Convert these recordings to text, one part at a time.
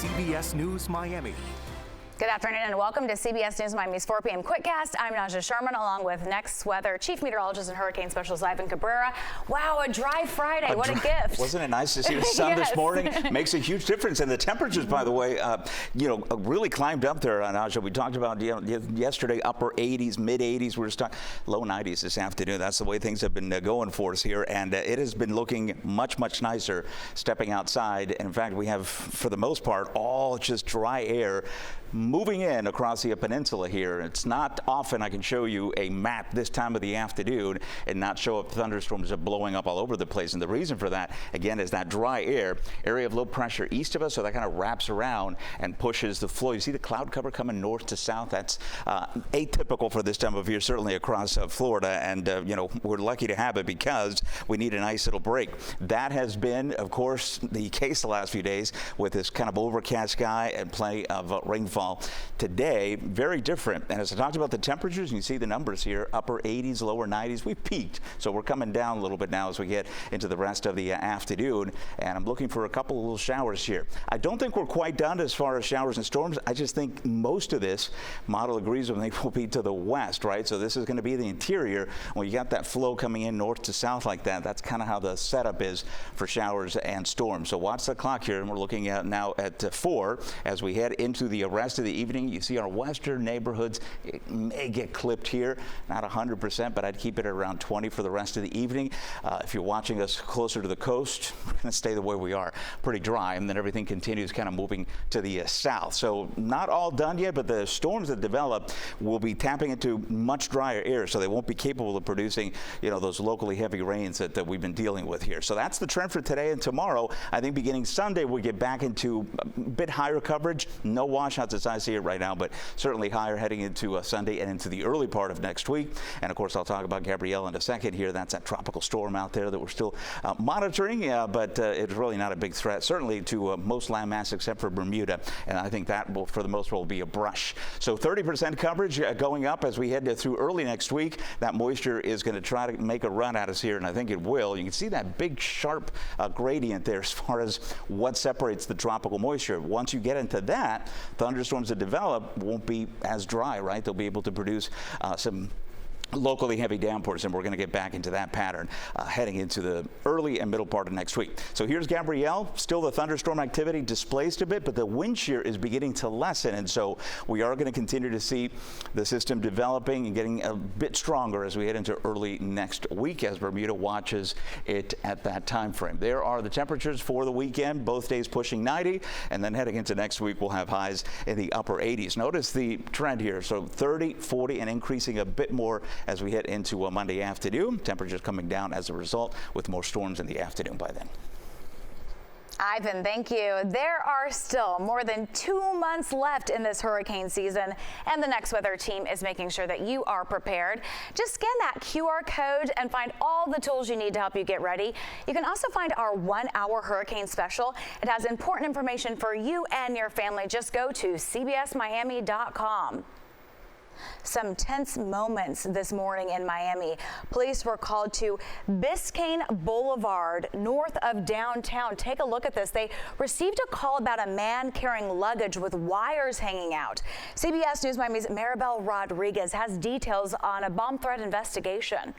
CBS News Miami. Good afternoon and welcome to CBS News Miami's 4 p.m. Quickcast. I'm Naja Sherman along with Next Weather Chief Meteorologist and Hurricane Specialist Ivan Cabrera. Wow, a dry Friday. What a gift. Wasn't it nice to see the sun Yes. this morning? Makes a huge difference. And the temperatures, by the way, really climbed up there, Naja. We talked about yesterday, upper 80s, mid 80s. We're just low 90s this afternoon. That's the way things have been going for us here. And it has been looking much, much nicer stepping outside. And in fact, we have, for the most part, all just dry air moving in across the peninsula here. It's not often I can show you a map this time of the afternoon and not show up thunderstorms that are blowing up all over the place. And the reason for that, again, is that dry area of low pressure east of us. So that kind of wraps around and pushes the flow. You see the cloud cover coming north to south. That's atypical for this time of year, certainly across Florida. And, we're lucky to have it because we need a nice little break. That has been, of course, the case the last few days with this kind of overcast sky and plenty of rainfall. Today, very different. And as I talked about the temperatures, you see the numbers here, upper 80s, lower 90s. We've peaked, so we're coming down a little bit now as we get into the rest of the afternoon. And I'm looking for a couple of little showers here. I don't think we're quite done as far as showers and storms. I just think most of this model agrees with me will be to the west, right? So this is going to be the interior. When you got that flow coming in north to south like that, that's kind of how the setup is for showers and storms. So watch the clock here, and we're looking at now at 4 as we head into the rest of the evening. You see our western neighborhoods, it may get clipped here, not 100%, but I'd keep it at around 20 for the rest of the evening. If you're watching us closer to the coast, we're going to stay the way we are, pretty dry, and then everything continues kind of moving to the south. So not all done yet, but the storms that develop will be tapping into much drier air, so they won't be capable of producing, those locally heavy rains that we've been dealing with here. So that's the trend for today and tomorrow. I think beginning Sunday, we'll get back into a bit higher coverage. No washouts as I see it right now, but certainly higher heading into Sunday and into the early part of next week. And of course, I'll talk about Gabrielle in a second here. That's that tropical storm out there that we're still monitoring, but it's really not a big threat, certainly to most landmass except for Bermuda. And I think that will, for the most part, will be a brush. So 30% coverage going up as we head through early next week. That moisture is going to try to make a run at us here, and I think it will. You can see that big sharp gradient there as far as what separates the tropical moisture. Once you get into that, thunderstorms that develop won't be as dry, right? They'll be able to produce some locally heavy downpours, and we're going to get back into that pattern heading into the early and middle part of next week. So here's Gabrielle. Still the thunderstorm activity displaced a bit, but the wind shear is beginning to lessen, and so we are going to continue to see the system developing and getting a bit stronger as we head into early next week as Bermuda watches it at that time frame. There are the temperatures for the weekend, both days pushing 90, and then heading into next week we'll have highs in the upper 80s. Notice the trend here, so 30, 40, and increasing a bit more as we head into a Monday afternoon. Temperatures coming down as a result with more storms in the afternoon by then. Ivan, thank you. There are still more than 2 months left in this hurricane season, and the Next Weather team is making sure that you are prepared. Just scan that QR code and find all the tools you need to help you get ready. You can also find our 1-hour hurricane special. It has important information for you and your family. Just go to cbsmiami.com. Some tense moments this morning in Miami. Police were called to Biscayne Boulevard, north of downtown. Take a look at this. They received a call about a man carrying luggage with wires hanging out. CBS News Miami's Maribel Rodriguez has details on a bomb threat investigation.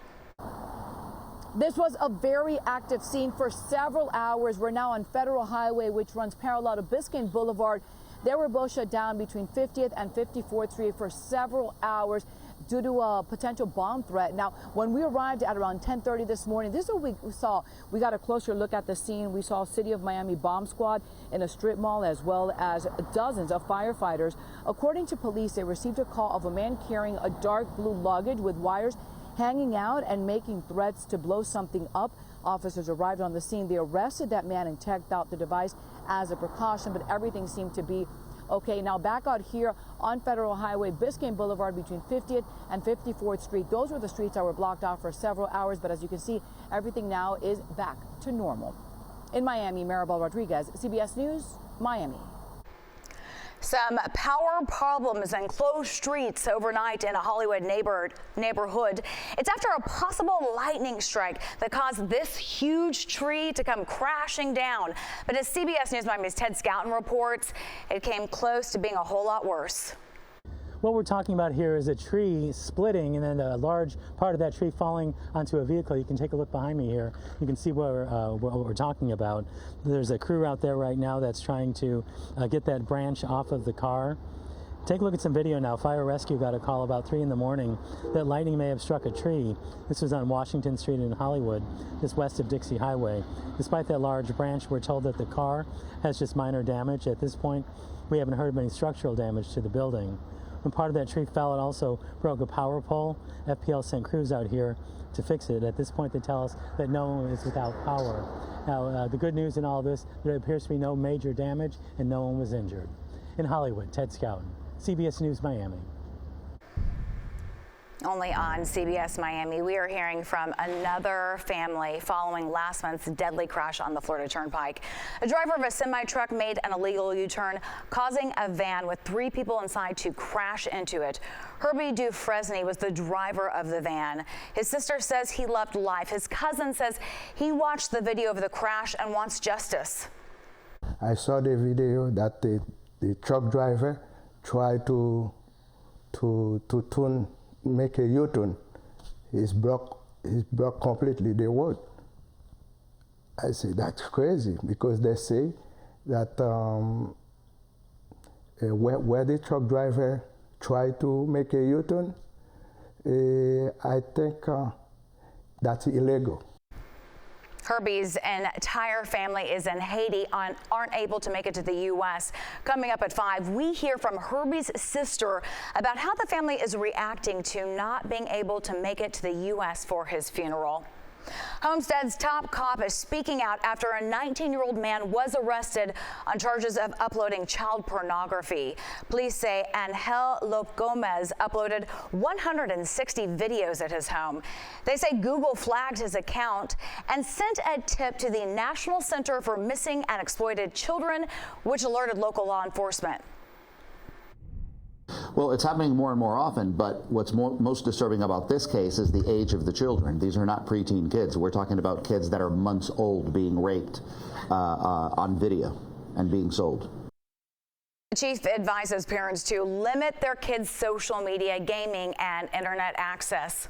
This was a very active scene for several hours. We're now on Federal Highway, which runs parallel to Biscayne Boulevard. They were both shut down between 50th and 54th Street for several hours due to a potential bomb threat. Now, when we arrived at around 10:30 this morning, this is what we saw. We got a closer look at the scene. We saw City of Miami bomb squad in a strip mall, as well as dozens of firefighters. According to police, they received a call of a man carrying a dark blue luggage with wires hanging out and making threats to blow something up. Officers arrived on the scene. They arrested that man and checked out the device as a precaution, but everything seemed to be okay. Now back out here on Federal Highway, Biscayne Boulevard between 50th and 54th Street. Those were the streets that were blocked off for several hours, but as you can see, everything now is back to normal. In Miami, Maribel Rodriguez, CBS News, Miami. Some power problems and closed streets overnight in a Hollywood neighborhood. It's after a possible lightning strike that caused this huge tree to come crashing down. But as CBS News Miami's Ted Scouten reports, it came close to being a whole lot worse. What we're talking about here is a tree splitting and then a large part of that tree falling onto a vehicle. You can take a look behind me here. You can see what we're talking about. There's a crew out there right now that's trying to get that branch off of the car. Take a look at some video now. Fire rescue got a call about 3 in the morning that lightning may have struck a tree. This was on Washington Street in Hollywood, just west of Dixie Highway. Despite that large branch, we're told that the car has just minor damage. At this point, we haven't heard of any structural damage to the building. When part of that tree fell, it also broke a power pole. FPL sent crews out here to fix it. At this point, they tell us that no one is without power. Now, the good news in all of this, there appears to be no major damage and no one was injured. In Hollywood, Ted Scouten, CBS News Miami. Only on CBS Miami, we are hearing from another family following last month's deadly crash on the Florida Turnpike. A driver of a semi-truck made an illegal U-turn, causing a van with 3 people inside to crash into it. Herbie Dufresne was the driver of the van. His sister says he loved life. His cousin says he watched the video of the crash and wants justice. I saw the video that the truck driver tried to make a U-turn. He's blocked completely the road. I say that's crazy because they say that where the truck driver tried to make a U-turn, I think that's illegal. Herbie's entire family is in Haiti and aren't able to make it to the U.S. Coming up at 5, we hear from Herbie's sister about how the family is reacting to not being able to make it to the U.S. for his funeral. Homestead's top cop is speaking out after a 19-year-old man was arrested on charges of uploading child pornography. Police say Angel Lop Gomez uploaded 160 videos at his home. They say Google flagged his account and sent a tip to the National Center for Missing and Exploited Children, which alerted local law enforcement. Well, it's happening more and more often, but what's most disturbing about this case is the age of the children. These are not preteen kids. We're talking about kids that are months old being raped on video and being sold. The chief advises parents to limit their kids' social media, gaming, and internet access.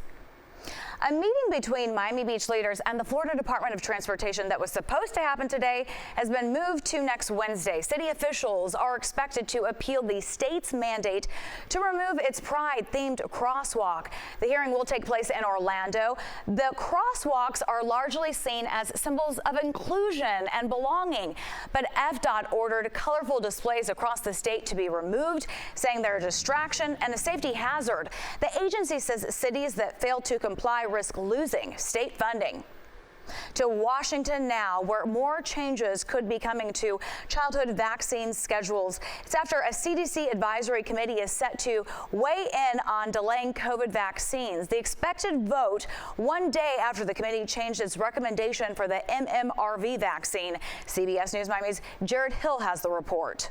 A meeting between Miami Beach leaders and the Florida Department of Transportation that was supposed to happen today has been moved to next Wednesday. City officials are expected to appeal the state's mandate to remove its Pride-themed crosswalk. The hearing will take place in Orlando. The crosswalks are largely seen as symbols of inclusion and belonging, but FDOT ordered colorful displays across the state to be removed, saying they're a distraction and a safety hazard. The agency says cities that fail to comply risk losing state funding. To Washington now, where more changes could be coming to childhood vaccine schedules. It's after a CDC advisory committee is set to weigh in on delaying COVID vaccines. The expected vote one day after the committee changed its recommendation for the MMRV vaccine. CBS News Miami's Jared Hill has the report.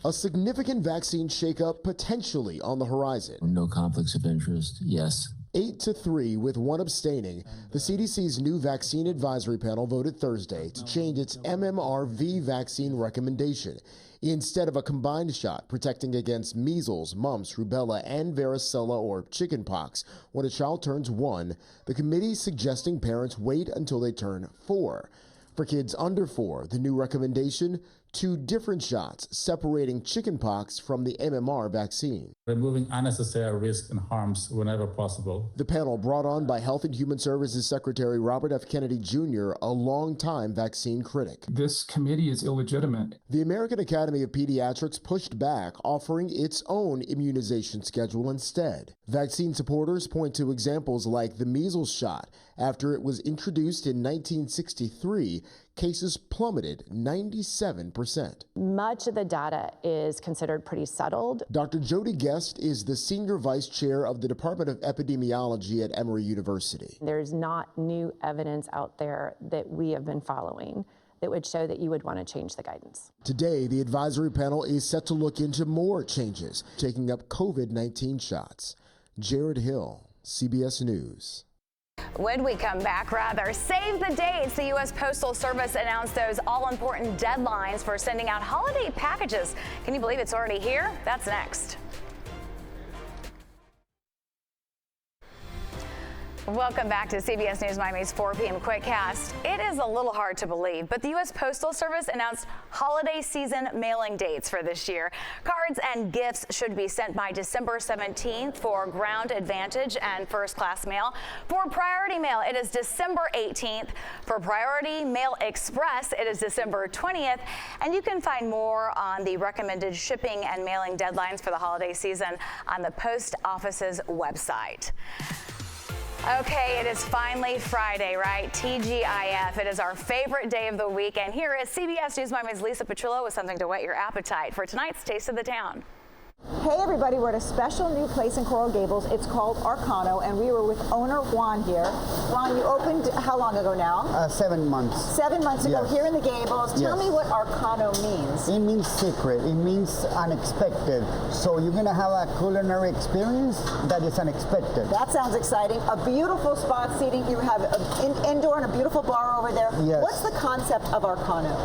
A significant vaccine shakeup potentially on the horizon. No conflicts of interest, yes. 8-3 with 1 abstaining, the CDC's new vaccine advisory panel voted Thursday to change its MMRV vaccine recommendation. Instead of a combined shot protecting against measles, mumps, rubella, and varicella or chickenpox when a child turns 1, the committee is suggesting parents wait until they turn 4. For kids under 4, the new recommendation, 2 different shots separating chickenpox from the MMR vaccine. Removing unnecessary risks and harms whenever possible. The panel, brought on by Health and Human Services Secretary Robert F. Kennedy Jr., a longtime vaccine critic. This committee is illegitimate. The American Academy of Pediatrics pushed back, offering its own immunization schedule instead. Vaccine supporters point to examples like the measles shot. After it was introduced in 1963, cases plummeted 97%. Much of the data is considered pretty settled. Dr. Jody Guest is the senior vice chair of the Department of Epidemiology at Emory University. There's not new evidence out there that we have been following that would show that you would want to change the guidance. Today, the advisory panel is set to look into more changes, taking up COVID-19 shots. Jared Hill, CBS News. When we come back, save the dates. The U.S. Postal Service announced those all-important deadlines for sending out holiday packages. Can you believe it's already here? That's next. Welcome back to CBS News Miami's 4 p.m. Quickcast. It is a little hard to believe, but the U.S. Postal Service announced holiday season mailing dates for this year. Cards and gifts should be sent by December 17th for Ground Advantage and First Class Mail. For Priority Mail, it is December 18th. For Priority Mail Express, it is December 20th. And you can find more on the recommended shipping and mailing deadlines for the holiday season on the Post Office's website. Okay, it is finally Friday, right? TGIF. It is our favorite day of the week. And here is CBS News Miami's Lisa Petrillo with something to whet your appetite for tonight's Taste of the Town. Hey everybody, we're at a special new place in Coral Gables. It's called Arcano, and we were with owner Juan here. Juan, you opened how long ago now? 7 months. 7 months ago, Yes. here in the Gables. Tell Yes. me what Arcano means. It means secret. It means unexpected. So you're going to have a culinary experience that is unexpected. That sounds exciting. A beautiful spot seating. You have indoor and a beautiful bar over there. Yes. What's the concept of Arcano?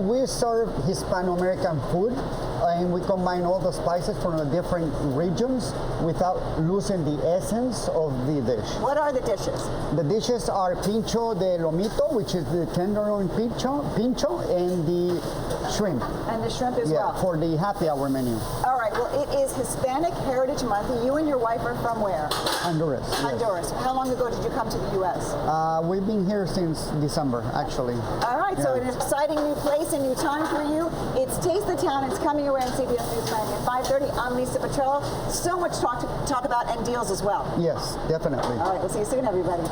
We serve Hispano-American food, and we combine all the spices from the different regions without losing the essence of the dish. What are the dishes? The dishes are pincho de lomito, which is the tenderloin pincho, and the shrimp. And the shrimp as well. For the happy hour menu. All right, well, it is Hispanic Heritage Month. You and your wife are from where? Honduras. Yes. Honduras. How long ago did you come to the U.S.? We've been here since December, actually. All right, so an exciting new place, a new time for you. It's Taste the Town. It's coming your way on CBS News Miami at 5:30. I'm Lisa Petrillo. So much to talk about, and deals as well. Yes, definitely. All right, we'll see you soon, everybody.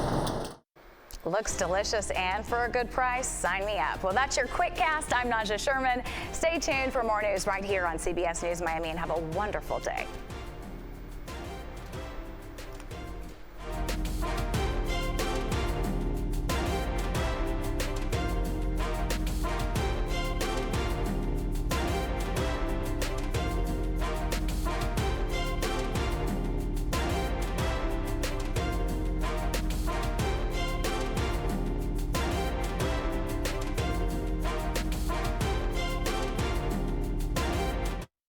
Looks delicious, and for a good price, sign me up. Well, that's your Quickcast. I'm Naja Sherman. Stay tuned for more news right here on CBS News Miami, and have a wonderful day.